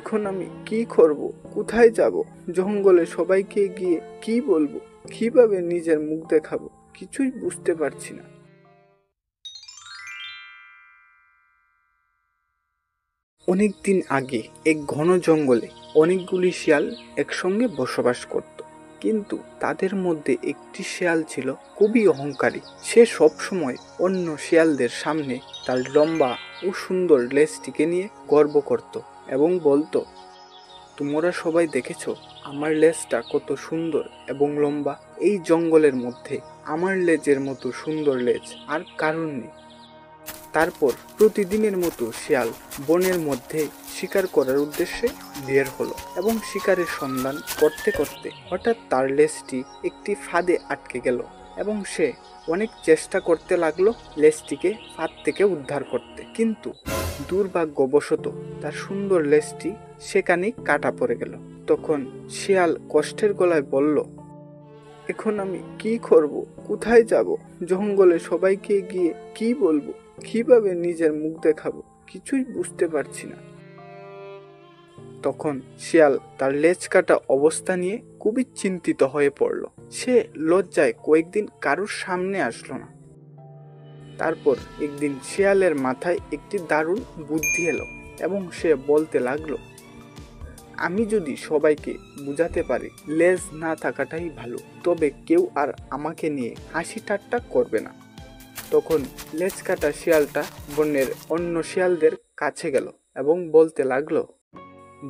এখন আমি কি করব? কোথায় যাব? জঙ্গলে সবাইকে গিয়ে কি বলবো? কিভাবে নিজের মুখ দেখাবো? কিছুই বুঝতে পারছি না। অনেকদিন আগে এক ঘন জঙ্গলে অনেকগুলি শিয়াল একসঙ্গে বসবাস করত। কিন্তু তাদের মধ্যে একটি শিয়াল ছিল খুবই অহংকারী। সে সবসময় অন্য শিয়ালদের সামনে তার লম্বা ও সুন্দর লেজটিকে নিয়ে গর্ব করত এবং বলতো, তোমরা সবাই দেখেছো আমার লেজটা কত সুন্দর এবং লম্বা। এই জঙ্গলের মধ্যে আমার লেজের মতো সুন্দর লেজ আর কারণ নেই। তারপর প্রতিদিনের মতো শিয়াল বনের মধ্যে শিকার করার উদ্দেশ্যে বের হলো এবং শিকারের সন্ধান করতে করতে হঠাৎ তার লেজটি একটি ফাঁদে আটকে গেল এবং সে অনেক চেষ্টা করতে লাগলো লেজটিকে ফাঁদ থেকে উদ্ধার করতে। কিন্তু দুর্ভাগ্যবশত তার সুন্দর লেজটি সেখানেই কাটা পড়ে গেল। তখন শিয়াল কষ্টের গলায় বলল, এখন আমি কি করব? কোথায় যাব? জঙ্গলে সবাইকে গিয়ে কি বলবো? কিভাবে নিজের মুখ দেখাবো? কিছুই বুঝতে পারছি না। তখন শিয়াল তার লেজ কাটা অবস্থা নিয়ে খুবই চিন্তিত হয়ে পড়ল। সে লজ্জায় কয়েকদিন কারোর সামনে আসলো না। তারপর একদিন শিয়ালের মাথায় একটি দারুণ বুদ্ধি এলো এবং সে বলতে লাগলো, আমি যদি সবাইকে বুঝাতে পারি লেজ না থাকাটাই ভালো, তবে কেউ আর আমাকে নিয়ে হাসি ঠাট্টা করবে না। তখন লেজ কাটা শিয়ালটা বনের অন্য শিয়ালদের কাছে গেল এবং বলতে লাগলো,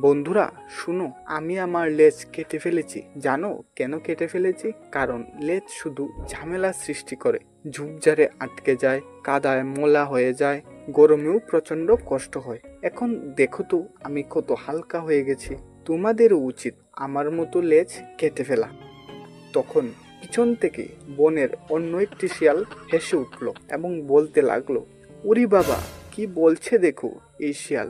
বন্ধুরা শুনো, আমি আমার লেজ কেটে ফেলেছি। জানো কেন কেটে ফেলেছি? কারণ লেজ শুধু ঝামেলা সৃষ্টি করে, ঝুপঝাড়ে আটকে যায়, কাদায় মোলা হয়ে যায়, গরমেও প্রচন্ড কষ্ট হয়। এখন দেখো তো আমি কত হালকা হয়ে গেছি। তোমাদেরও উচিত আমার মতো লেজ কেটে ফেলা। তখন পিছন থেকে বনের অন্য একটি শিয়াল হেসে উঠল এবং বলতে লাগলো, ওরে বাবা, কি বলছে দেখো এই শিয়াল।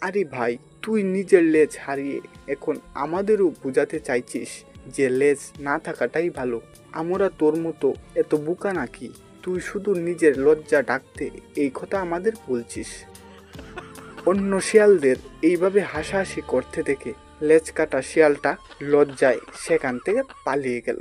আরে ভাই, তুই নিজের লেজ হারিয়ে এখন আমাদেরও বুঝাতে চাইছিস যে লেজ না থাকাটাই ভালো? আমরা তোর মতো এত বোকা নাকি? তুই শুধু নিজের লজ্জা ঢাকতে এই কথা আমাদের বলছিস। অন্য শিয়ালদের এইভাবে হাসাহাসি করতে দেখে লেজ কাটা শিয়ালটা লজ্জায় সেখান থেকে পালিয়ে গেল।